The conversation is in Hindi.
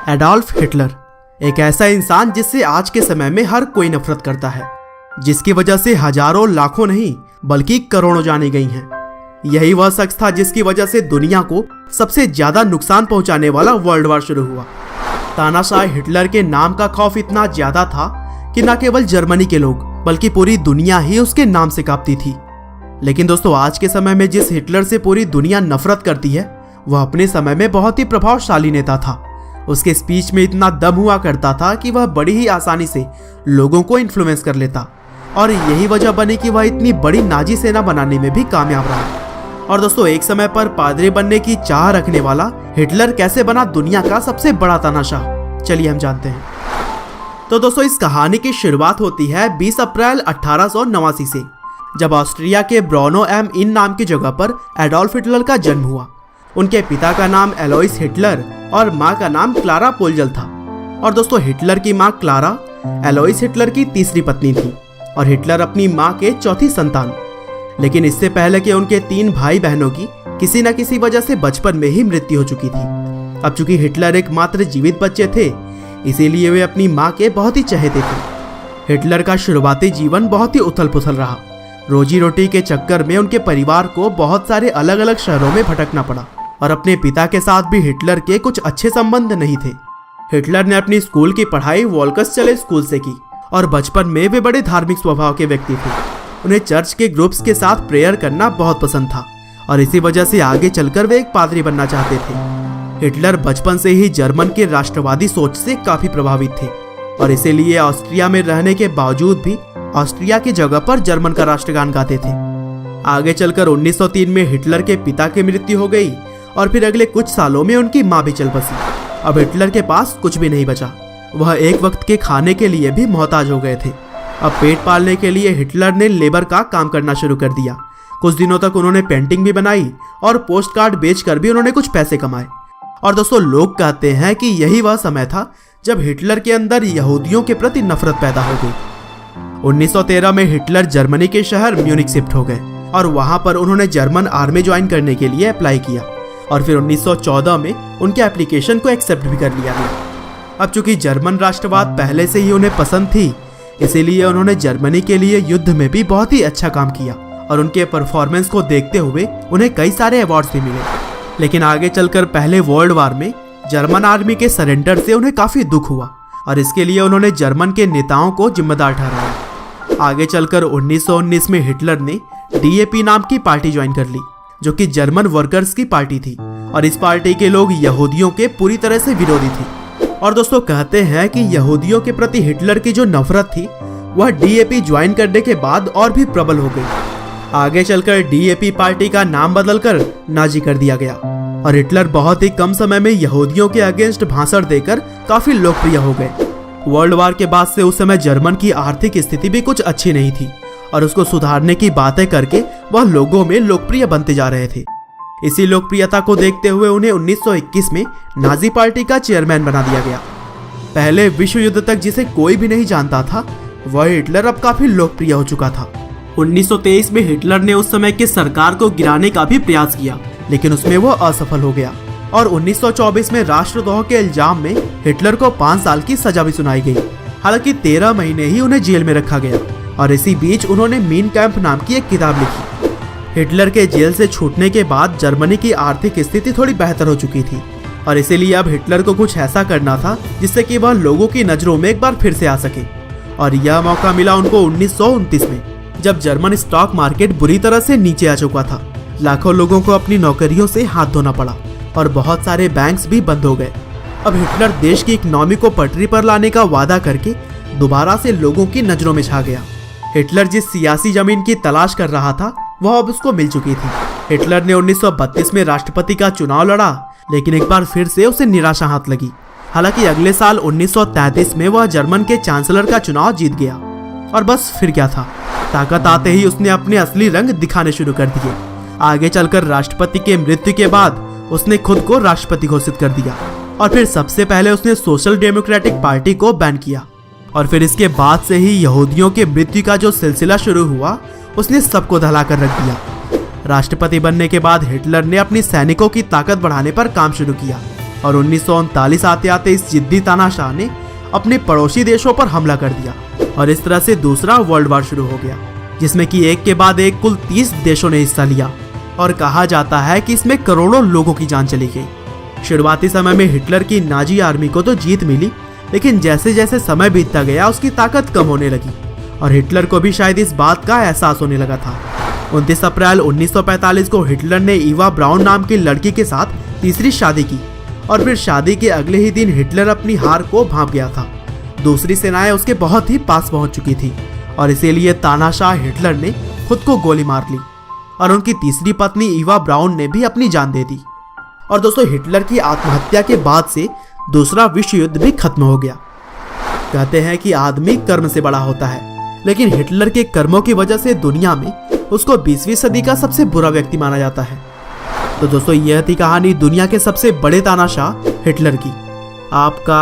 एडोल्फ हिटलर एक ऐसा इंसान जिससे आज के समय में हर कोई नफरत करता है, जिसकी वजह से हजारों लाखों नहीं बल्कि करोड़ों जाने गई हैं। यही वह शख्स था जिसकी वजह से दुनिया को सबसे ज्यादा नुकसान पहुंचाने वाला वर्ल्ड वार शुरू हुआ। तानाशाह हिटलर के नाम का खौफ इतना ज्यादा था कि न केवल जर्मनी के लोग बल्कि पूरी दुनिया ही उसके नाम से कांपती थी। लेकिन दोस्तों, आज के समय में जिस हिटलर से पूरी दुनिया नफरत करती है, वह अपने समय में बहुत ही प्रभावशाली नेता था। उसके स्पीच में इतना दम हुआ करता था कि वह बड़ी ही आसानी से लोगों को इन्फ्लुएंस कर लेता, और यही वजह बनी कि वह इतनी बड़ी नाजी सेना बनाने में भी कामयाब रहा। और दोस्तों, एक समय पर पादरी बनने की चाह रखने वाला हिटलर कैसे बना दुनिया का सबसे बड़ा तानाशाह, चलिए हम जानते हैं। तो दोस्तों, इस कहानी की शुरुआत होती है 20 अप्रैल 1889 से, जब ऑस्ट्रिया के ब्रोनो एम इन नाम की जगह पर एडोल्फ हिटलर का जन्म हुआ। उनके पिता का नाम एलोइस हिटलर और माँ का नाम क्लारा पोलजल था। और दोस्तों, हिटलर की माँ क्लारा एलोइस हिटलर की तीसरी पत्नी थी और हिटलर अपनी माँ के चौथी संतान। लेकिन इससे पहले कि उनके 3 भाई बहनों की किसी न किसी वजह से बचपन में ही मृत्यु हो चुकी थी। अब चूंकि हिटलर एकमात्र जीवित बच्चे थे, इसीलिए वे अपनी माँ के बहुत ही चहेते थे। हिटलर का शुरुआती जीवन बहुत ही उथल पुथल रहा। रोजी रोटी के चक्कर में उनके परिवार को बहुत सारे अलग अलग शहरों में भटकना पड़ा, और अपने पिता के साथ भी हिटलर के कुछ अच्छे संबंध नहीं थे। हिटलर ने अपनी स्कूल की पढ़ाई वोल्कस चले स्कूल से की, और बचपन में वे बड़े धार्मिक स्वभाव के व्यक्ति थे। उन्हें चर्च के ग्रुप्स के साथ प्रेयर करना बहुत पसंद था, और इसी वजह से आगे चलकर वे एक पादरी बनना चाहते थे। हिटलर बचपन से ही जर्मन के राष्ट्रवादी सोच से काफी प्रभावित थे, और इसीलिए ऑस्ट्रिया में रहने के बावजूद भी ऑस्ट्रिया की जगह पर जर्मन का राष्ट्रगान गाते थे। आगे चलकर 1903 में हिटलर के पिता की मृत्यु हो गई, और फिर अगले कुछ सालों में उनकी माँ भी चल बसी। अब हिटलर के पास कुछ भी नहीं बचा। वह एक वक्त के खाने के लिए भी मोहताज हो गए थे। अब पेट पालने के लिए हिटलर ने लेबर का काम करना शुरू कर दिया। कुछ दिनों तक उन्होंने पेंटिंग भी बनाई, और पोस्ट कार्ड बेचकर भी उन्होंने कुछ पैसे कमाए। और दोस्तों, लोग कहते हैं कि यही वह समय था जब हिटलर के अंदर यहूदियों के प्रति नफरत पैदा हो गई। 1913 में हिटलर जर्मनी के शहर म्यूनिक शिफ्ट हो गए, और वहां पर उन्होंने जर्मन आर्मी ज्वाइन करने के लिए अप्लाई किया, और फिर 1914 में उनके एप्लीकेशन को एक्सेप्ट भी कर लिया गया। अब चूंकि जर्मन राष्ट्रवाद पहले से ही उन्हें पसंद थी, इसीलिए उन्होंने जर्मनी के लिए युद्ध में भी बहुत ही अच्छा काम किया, और उनके परफॉर्मेंस को देखते हुए उन्हें कई सारे अवार्ड्स भी मिले। लेकिन आगे चलकर पहले वर्ल्ड वार में जर्मन आर्मी के सरेंडर से उन्हें काफी दुख हुआ, और इसके लिए उन्होंने जर्मन के नेताओं को जिम्मेदार ठहराया। आगे चलकर 1919 में हिटलर ने DAP नाम की पार्टी ज्वाइन कर ली, जो कि जर्मन वर्कर्स की पार्टी थी, और इस पार्टी के लोग यहूदियों के पूरी तरह से विरोधी थे। और दोस्तों, कहते हैं कि यहूदियों के प्रति हिटलर की जो नफरत थी, वह DAP ज्वाइन करने के बाद और भी प्रबल हो गई। आगे चलकर DAP पार्टी का नाम बदलकर नाजी कर दिया गया, और हिटलर बहुत ही कम समय में यहूदियों के अगेंस्ट भाषण देकर काफी लोकप्रिय हो गए। वर्ल्ड वार के बाद से उस समय जर्मन की आर्थिक स्थिति भी कुछ अच्छी नहीं थी, और उसको सुधारने की बातें करके वह लोगों में लोकप्रिय बनते जा रहे थे। इसी लोकप्रियता को देखते हुए उन्हें 1921 में नाजी पार्टी का चेयरमैन बना दिया गया। पहले विश्व युद्ध तक जिसे कोई भी नहीं जानता था, वह हिटलर अब काफी लोकप्रिय हो चुका था। 1923 में हिटलर ने उस समय की सरकार को गिराने का भी प्रयास किया, लेकिन उसमें वह असफल हो गया, और 1924 में राष्ट्रद्रोह के इल्जाम में हिटलर को 5 साल की सजा भी सुनाई गई। हालांकि 13 महीने ही उन्हें जेल में रखा गया, और इसी बीच उन्होंने मीन कैंप नाम की एक किताब लिखी। हिटलर के जेल से छूटने के बाद जर्मनी की आर्थिक स्थिति थोड़ी बेहतर हो चुकी थी, और इसीलिए अब हिटलर को कुछ ऐसा करना था जिससे कि वह लोगों की नजरों में एक बार फिर से आ सके। और यह मौका मिला उनको 1929 में, जब जर्मन स्टॉक मार्केट बुरी तरह से नीचे आ चुका था। लाखों लोगों को अपनी नौकरियों से हाथ धोना पड़ा, और बहुत सारे बैंक्स भी बंद हो गए। अब हिटलर देश की इकोनॉमी को पटरी पर लाने का वादा करके दोबारा से लोगों की नजरों में छा गया। हिटलर जिस सियासी जमीन की तलाश कर रहा था, वह अब उसको मिल चुकी थी। हिटलर ने 1932 में राष्ट्रपति का चुनाव लड़ा, लेकिन एक बार फिर से उसे निराशा हाथ लगी। हालांकि अगले साल 1933 में वह जर्मन के चांसलर का चुनाव जीत गया, और बस फिर क्या था, ताकत आते ही उसने अपने असली रंग दिखाने शुरू कर दिए। आगे चलकर राष्ट्रपति के मृत्यु के बाद उसने खुद को राष्ट्रपति घोषित कर दिया, और फिर सबसे पहले उसने सोशल डेमोक्रेटिक पार्टी को बैन किया, और फिर इसके बाद से ही यहूदियों के मृत्यु का जो सिलसिला शुरू हुआ, उसने सबको दहला कर रख दिया। राष्ट्रपति बनने के बाद हिटलर ने अपनी सैनिकों की ताकत बढ़ाने पर काम शुरू किया, और 1939 आते आते इस जिद्दी तानाशाह ने अपने पड़ोसी देशों पर हमला कर दिया और इस तरह से दूसरा वर्ल्ड वार शुरू हो गया, जिसमें कि एक के बाद एक कुल 30 देशों ने हिस्सा लिया और कहा जाता है कि इसमें करोड़ों लोगों की जान चली गई। शुरुआती समय में हिटलर की नाजी आर्मी को तो जीत मिली, लेकिन जैसे जैसे समय बीतता गया उसकी ताकत कम होने लगी और हिटलर को भी शायद इस बात का एहसास होने लगा था। 29 अप्रैल 1945 को हिटलर ने ईवा ब्राउन नाम की लड़की के साथ तीसरी शादी की और फिर शादी के अगले ही दिन हिटलर अपनी हार को भांप गया था। दूसरी सेनाएं उसके बहुत ही पास पहुंच चुकी थी और इसीलिए तानाशाह हिटलर ने खुद को गोली मार ली और उनकी तीसरी पत्नी ईवा ब्राउन ने भी अपनी जान दे दी। और दोस्तों, हिटलर की आत्महत्या के बाद से दूसरा विश्व युद्ध भी खत्म हो गया। कहते हैं कि आदमी कर्म से बड़ा होता है, लेकिन हिटलर के कर्मों की वजह से दुनिया में उसको 20वीं सदी का सबसे बुरा व्यक्ति माना जाता है। तो दोस्तों, यह थी कहानी दुनिया के सबसे बड़े तानाशाह हिटलर की। आपका